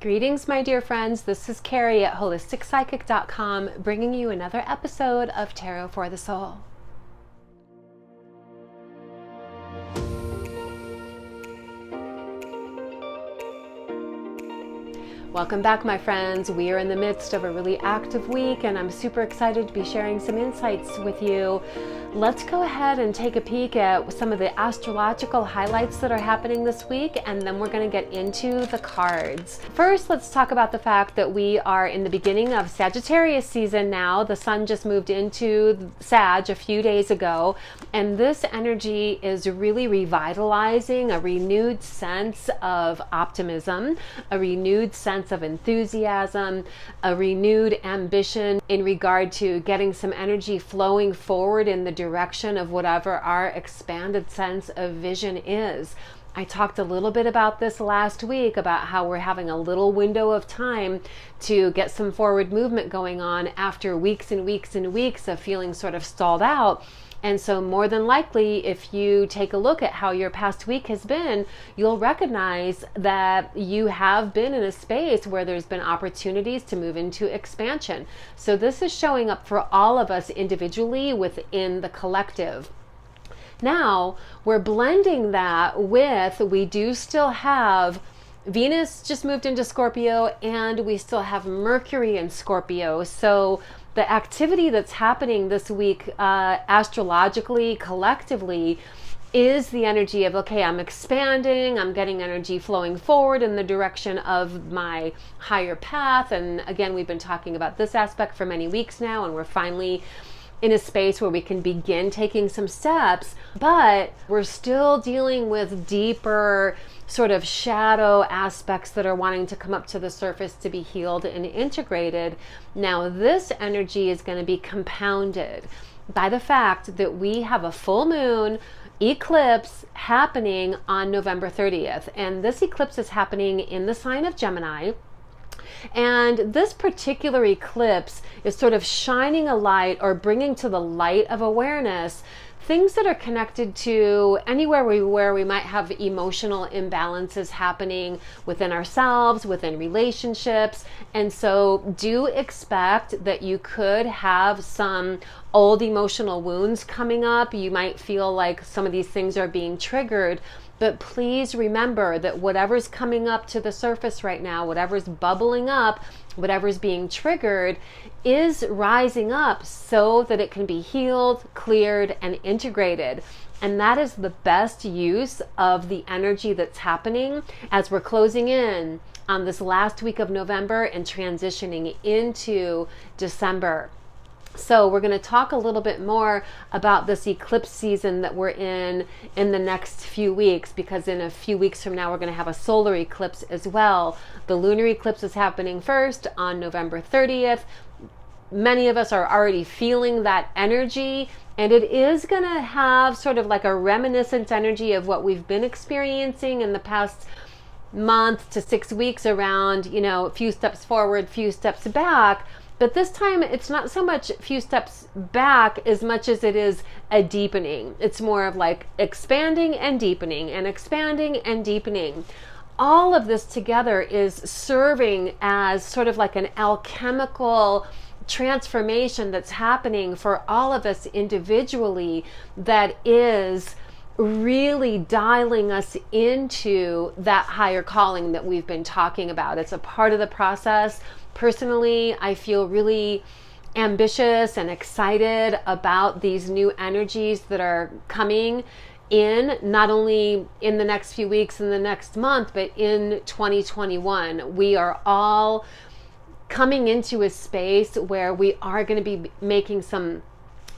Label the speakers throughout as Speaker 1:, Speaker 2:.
Speaker 1: Greetings, my dear friends. This is Carrie at HolisticPsychic.com, bringing you another episode of Tarot for the Soul. Welcome back, my friends. We are in the midst of a really active week, and I'm super excited to be sharing some insights with you. Let's go ahead and take a peek at some of the astrological highlights that are happening this week, and then we're going to get into the cards. First, let's talk about the fact that we are in the beginning of Sagittarius season now. The sun just moved into Sag a few days ago, and this energy is really revitalizing a renewed sense of optimism, a renewed sense of enthusiasm, a renewed ambition in regard to getting some energy flowing forward in the direction of whatever our expanded sense of vision is. I talked a little bit about this last week, about how we're having a little window of time to get some forward movement going on after weeks and weeks and weeks of feeling sort of stalled out. And so more than likely, if you take a look at how your past week has been, you'll recognize that you have been in a space where there's been opportunities to move into expansion. So this is showing up for all of us individually within the collective. Now, we're blending that with, we do still have Venus just moved into Scorpio, and we still have Mercury in Scorpio. So the activity that's happening this week, astrologically, collectively, is the energy of, okay, I'm expanding, I'm getting energy flowing forward in the direction of my higher path. And again, we've been talking about this aspect for many weeks now, and we're finally in a space where we can begin taking some steps, but we're still dealing with deeper sort of shadow aspects that are wanting to come up to the surface to be healed and integrated. Now, this energy is going to be compounded by the fact that we have a full moon eclipse happening on November 30th. And this eclipse is happening in the sign of Gemini. And this particular eclipse is sort of shining a light, or bringing to the light of awareness, things that are connected to anywhere where we might have emotional imbalances happening within ourselves, within relationships. And so do expect that you could have some old emotional wounds coming up. You might feel like some of these things are being triggered. But please remember that whatever's coming up to the surface right now, whatever's bubbling up, whatever's being triggered, is rising up so that it can be healed, cleared, and integrated. And that is the best use of the energy that's happening as we're closing in on this last week of November and transitioning into December. So we're going to talk a little bit more about this eclipse season that we're in the next few weeks, because in a few weeks from now, we're going to have a solar eclipse as well. The lunar eclipse is happening first on November 30th. Many of us are already feeling that energy, and it is going to have sort of like a reminiscent energy of what we've been experiencing in the past month to 6 weeks around, a few steps forward, few steps back. But this time, it's not so much a few steps back as much as it is a deepening. It's more of like expanding and deepening and expanding and deepening. All of this together is serving as sort of like an alchemical transformation that's happening for all of us individually, that is really dialing us into that higher calling that we've been talking about. It's a part of the process. Personally, I feel really ambitious and excited about these new energies that are coming in, not only in the next few weeks and the next month, but in 2021. We are all coming into a space where we are going to be making some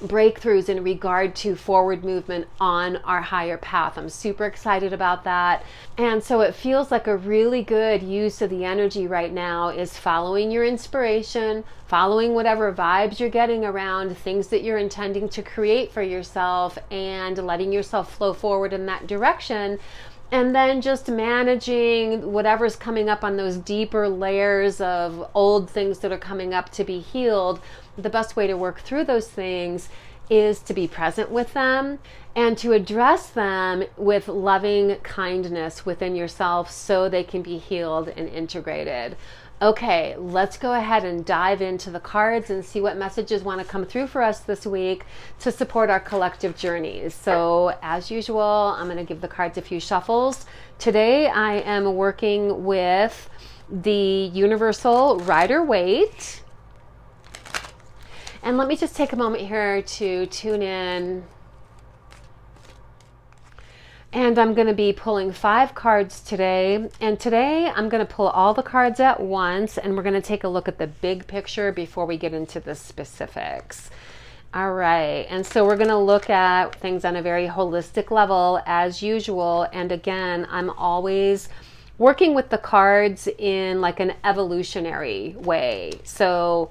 Speaker 1: breakthroughs in regard to forward movement on our higher path. I'm super excited about that. And so it feels like a really good use of the energy right now is following your inspiration, following whatever vibes you're getting around things that you're intending to create for yourself, and letting yourself flow forward in that direction. And then just managing whatever's coming up on those deeper layers of old things that are coming up to be healed. The best way to work through those things is to be present with them and to address them with loving kindness within yourself so they can be healed and integrated. Okay, let's go ahead and dive into the cards and see what messages want to come through for us this week to support our collective journeys. So as usual, I'm going to give the cards a few shuffles. Today I am working with the Universal Rider Waite. And let me just take a moment here to tune in. And I'm going to be pulling 5 cards today. And today I'm going to pull all the cards at once, and we're going to take a look at the big picture before we get into the specifics. All right. And so we're going to look at things on a very holistic level as usual. And again, I'm always working with the cards in like an evolutionary way. So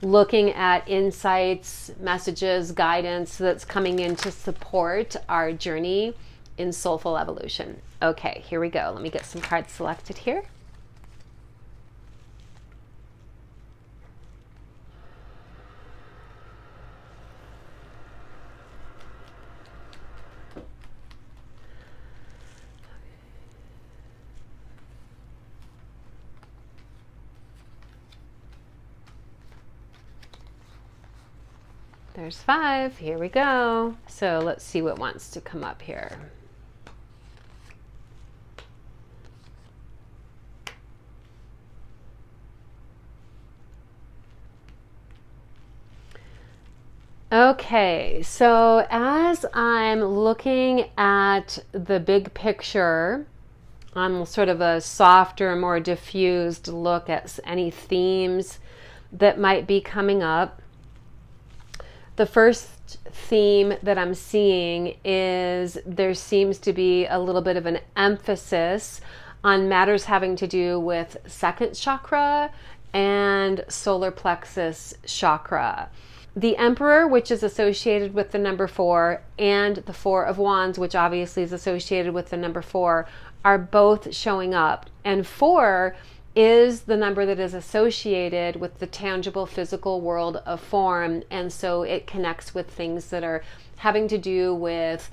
Speaker 1: looking at insights, messages, guidance that's coming in to support our journey in soulful evolution. Okay, here we go. Let me get some cards selected here. There's 5. Here we go. So let's see what wants to come up here. Okay, so as I'm looking at the big picture, on sort of a softer, more diffused look at any themes that might be coming up, the first theme that I'm seeing is there seems to be a little bit of an emphasis on matters having to do with second chakra and solar plexus chakra. The Emperor, which is associated with the number 4, and the 4 of Wands, which obviously is associated with the number 4, are both showing up. And 4 is the number that is associated with the tangible physical world of form. And so it connects with things that are having to do with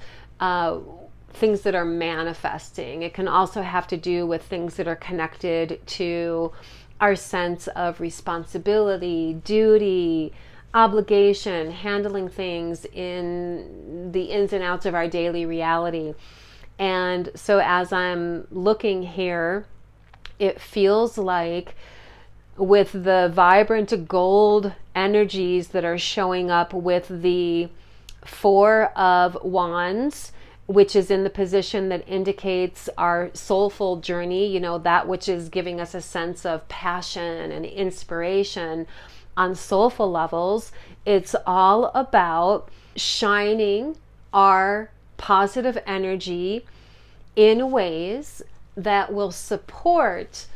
Speaker 1: things that are manifesting. It can also have to do with things that are connected to our sense of responsibility, duty, obligation, handling things in the ins and outs of our daily reality. And so as I'm looking here, it feels like with the vibrant gold energies that are showing up with the 4 of Wands, which is in the position that indicates our soulful journey, you know, that which is giving us a sense of passion and inspiration on soulful levels. It's all about shining our positive energy in ways that will support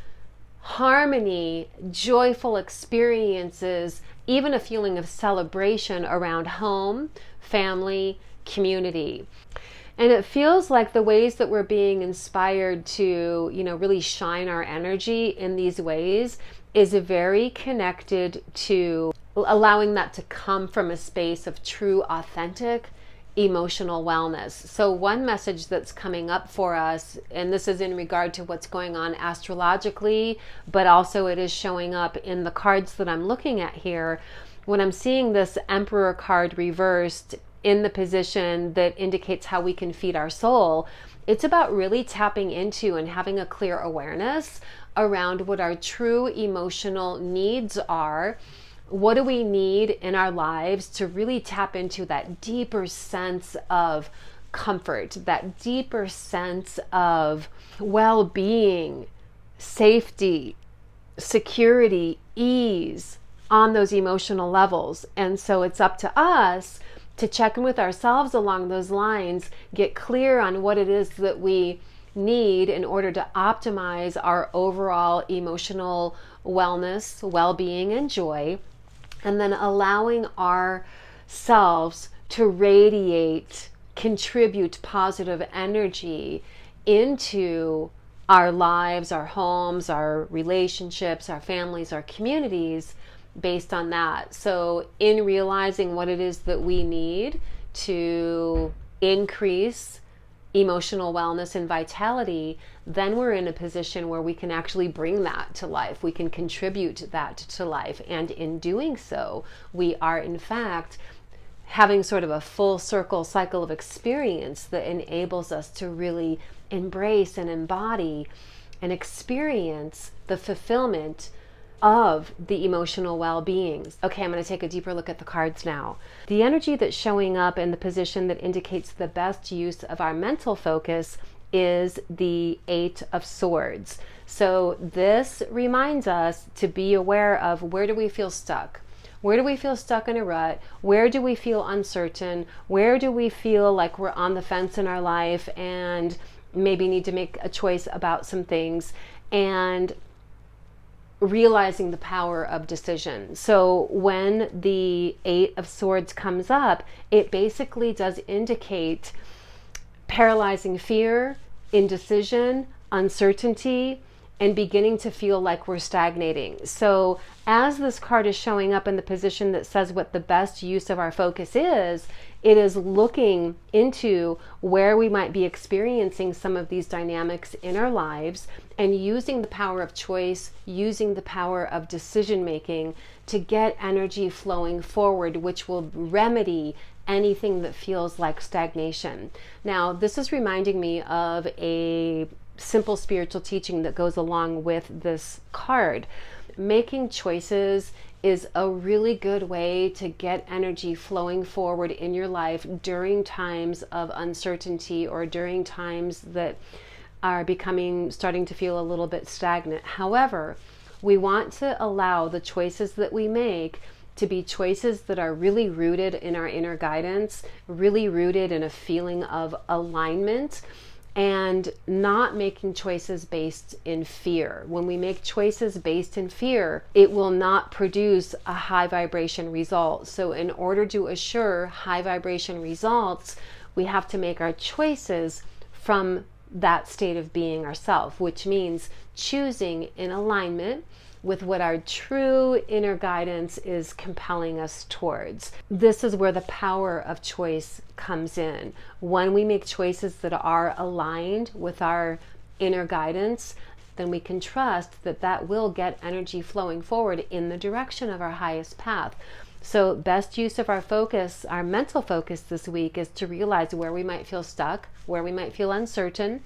Speaker 1: harmony, joyful experiences, even a feeling of celebration around home, family, community. And it feels like the ways that we're being inspired to, you know, really shine our energy in these ways is very connected to allowing that to come from a space of true, authentic emotional wellness. So one message that's coming up for us, and this is in regard to what's going on astrologically, but also it is showing up in the cards that I'm looking at here. When I'm seeing this Emperor card reversed in the position that indicates how we can feed our soul, it's about really tapping into and having a clear awareness around what our true emotional needs are. What do we need in our lives to really tap into that deeper sense of comfort, that deeper sense of well-being, safety, security, ease on those emotional levels? And so it's up to us to check in with ourselves along those lines, get clear on what it is that we need in order to optimize our overall emotional wellness, well-being, and joy, and then allowing ourselves to radiate, contribute positive energy into our lives, our homes, our relationships, our families, our communities, based on that. So in realizing what it is that we need to increase emotional wellness and vitality, then we're in a position where we can actually bring that to life. We can contribute that to life. And in doing so, we are in fact having sort of a full circle cycle of experience that enables us to really embrace and embody and experience the fulfillment of the emotional well-being. Okay, I'm going to take a deeper look at the cards now. The energy that's showing up in the position that indicates the best use of our mental focus is the Eight of Swords. So this reminds us to be aware of, where do we feel stuck? Where do we feel stuck in a rut? Where do we feel uncertain? Where do we feel like we're on the fence in our life and maybe need to make a choice about some things? And realizing the power of decision. So when the Eight of Swords comes up, it basically does indicate paralyzing fear, indecision, uncertainty, and beginning to feel like we're stagnating. So as this card is showing up in the position that says what the best use of our focus is, it is looking into where we might be experiencing some of these dynamics in our lives and using the power of choice, using the power of decision making to get energy flowing forward, which will remedy anything that feels like stagnation. Now, this is reminding me of a simple spiritual teaching that goes along with this card. Making choices is a really good way to get energy flowing forward in your life during times of uncertainty or during times that are starting to feel a little bit stagnant. However, we want to allow the choices that we make to be choices that are really rooted in our inner guidance, really rooted in a feeling of alignment, and not making choices based in fear. When we make choices based in fear, it will not produce a high vibration result. So in order to assure high vibration results, we have to make our choices from that state of being ourself, which means choosing in alignment with what our true inner guidance is compelling us towards. This is where the power of choice comes in. When we make choices that are aligned with our inner guidance, then we can trust that that will get energy flowing forward in the direction of our highest path. So best use of our focus, our mental focus this week, is to realize where we might feel stuck, where we might feel uncertain,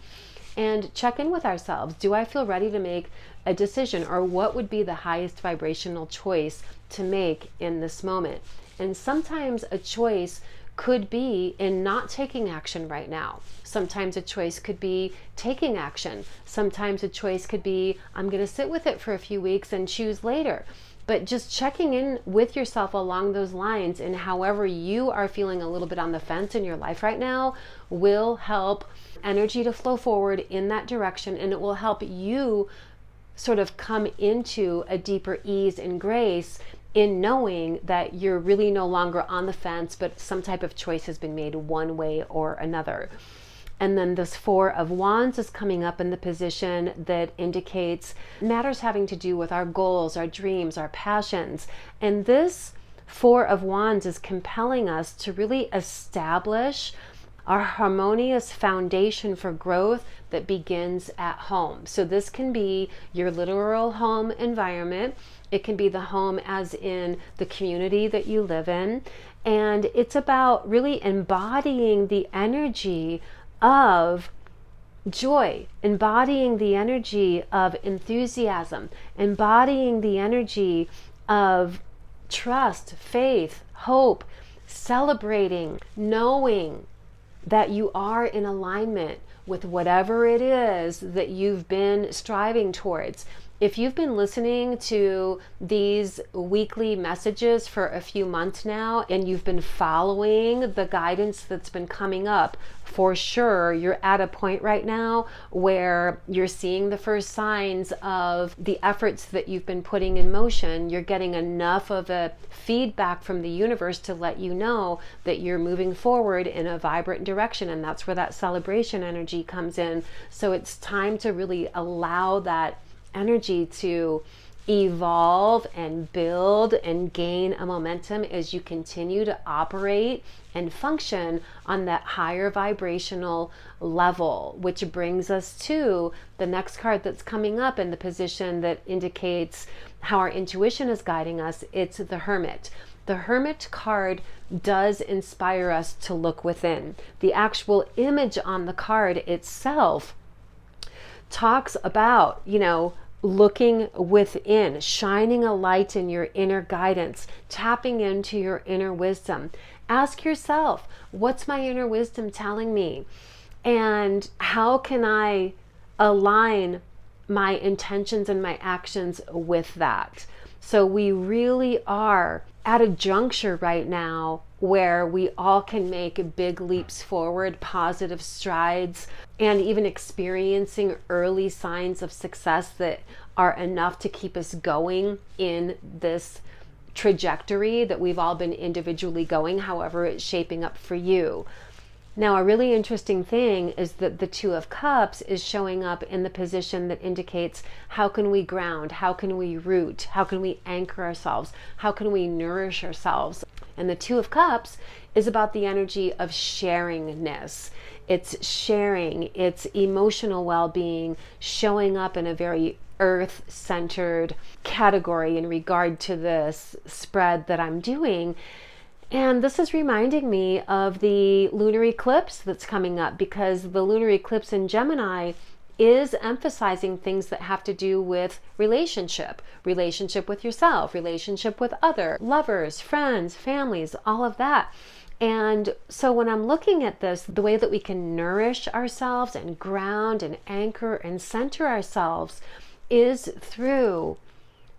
Speaker 1: and check in with ourselves. Do I feel ready to make a decision, or what would be the highest vibrational choice to make in this moment? And sometimes a choice could be in not taking action right now. Sometimes a choice could be taking action. Sometimes a choice could be, I'm going to sit with it for a few weeks and choose later. But just checking in with yourself along those lines, and however you are feeling a little bit on the fence in your life right now, will help energy to flow forward in that direction, and it will help you sort of come into a deeper ease and grace in knowing that you're really no longer on the fence, but some type of choice has been made one way or another. And then this Four of Wands is coming up in the position that indicates matters having to do with our goals, our dreams, our passions. And this Four of Wands is compelling us to really establish our harmonious foundation for growth that begins at home. So this can be your literal home environment. It can be the home as in the community that you live in. And it's about really embodying the energy of joy, embodying the energy of enthusiasm, embodying the energy of trust, faith, hope, celebrating, knowing that you are in alignment with whatever it is that you've been striving towards. If you've been listening to these weekly messages for a few months now, and you've been following the guidance that's been coming up, for sure you're at a point right now where you're seeing the first signs of the efforts that you've been putting in motion. You're getting enough of a feedback from the universe to let you know that you're moving forward in a vibrant direction, and that's where that celebration energy comes in. So it's time to really allow that energy to evolve and build and gain a momentum as you continue to operate and function on that higher vibrational level, which brings us to the next card that's coming up in the position that indicates how our intuition is guiding us. It's the Hermit. The Hermit card does inspire us to look within. The actual image on the card itself talks about, looking within, shining a light in your inner guidance, tapping into your inner wisdom. Ask yourself, what's my inner wisdom telling me? And how can I align my intentions and my actions with that? So we really are at a juncture right now where we all can make big leaps forward, positive strides, and even experiencing early signs of success that are enough to keep us going in this trajectory that we've all been individually going, however it's shaping up for you. Now, a really interesting thing is that the Two of Cups is showing up in the position that indicates how can we ground, how can we root, how can we anchor ourselves, how can we nourish ourselves. And the Two of Cups is about the energy of sharingness. It's sharing, it's emotional well-being, showing up in a very earth-centered category in regard to this spread that I'm doing. And this is reminding me of the lunar eclipse that's coming up, because the lunar eclipse in Gemini is emphasizing things that have to do with relationship with yourself, relationship with other lovers, friends, families, all of that. And so when I'm looking at this, the way that we can nourish ourselves and ground and anchor and center ourselves is through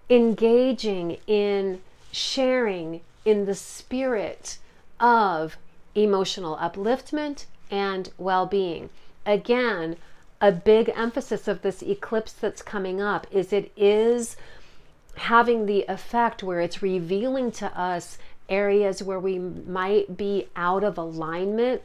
Speaker 1: engaging in sharing in the spirit of emotional upliftment and well-being. Again, a big emphasis of this eclipse that's coming up is it is having the effect where it's revealing to us areas where we might be out of alignment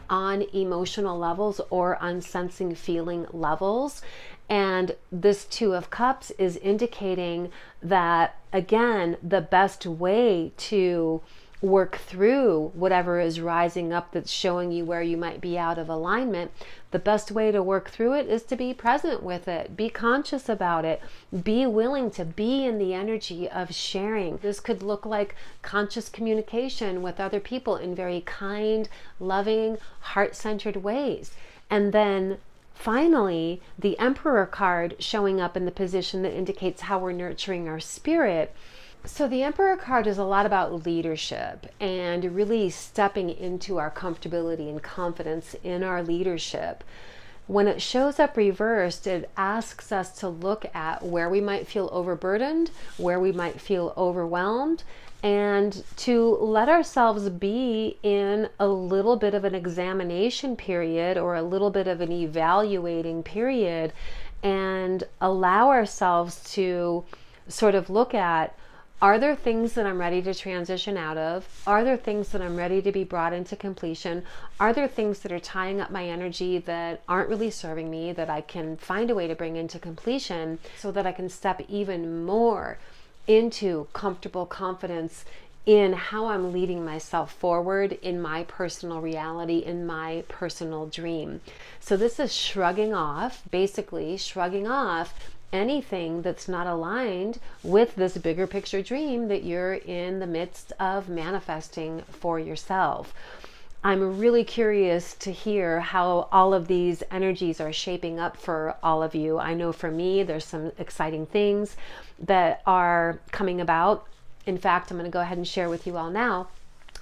Speaker 1: on emotional levels or on sensing feeling levels. And this Two of Cups is indicating that, again, the best way to work through whatever is rising up that's showing you where you might be out of alignment, the best way to work through it is to be present with it, be conscious about it, be willing to be in the energy of sharing. This could look like conscious communication with other people in very kind, loving, heart-centered ways. And then finally, the Emperor card showing up in the position that indicates how we're nurturing our spirit. So the Emperor card is a lot about leadership and really stepping into our comfortability and confidence in our leadership. When it shows up reversed, it asks us to look at where we might feel overburdened, where we might feel overwhelmed, and to let ourselves be in a little bit of an examination period or a little bit of an evaluating period, and allow ourselves to sort of look at, are there things that I'm ready to transition out of? Are there things that I'm ready to be brought into completion? Are there things that are tying up my energy that aren't really serving me that I can find a way to bring into completion so that I can step even more into comfortable confidence in how I'm leading myself forward in my personal reality, in my personal dream? So this is basically shrugging off anything that's not aligned with this bigger picture dream that you're in the midst of manifesting for yourself. I'm really curious to hear how all of these energies are shaping up for all of you. I know for me, there's some exciting things that are coming about. In fact, I'm going to go ahead and share with you all now.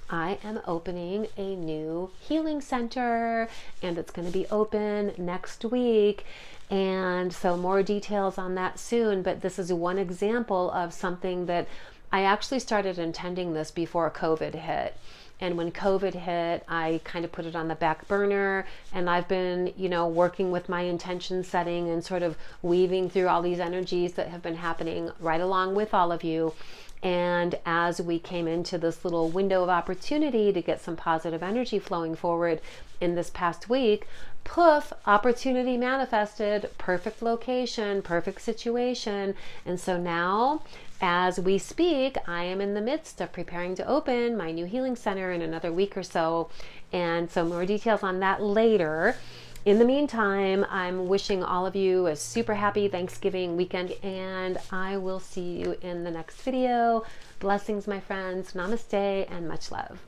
Speaker 1: I am opening a new healing center, and it's going to be open next week. And so more details on that soon, but this is one example of something that I actually started intending this before COVID hit. And when COVID hit, I kind of put it on the back burner, and I've been, working with my intention setting and sort of weaving through all these energies that have been happening right along with all of you. And as we came into this little window of opportunity to get some positive energy flowing forward in this past week, poof, opportunity manifested, perfect location, perfect situation. And so now, as we speak, I am in the midst of preparing to open my new healing center in another week or so. And so more details on that later. In the meantime, I'm wishing all of you a super happy Thanksgiving weekend, and I will see you in the next video. Blessings, my friends. Namaste and much love.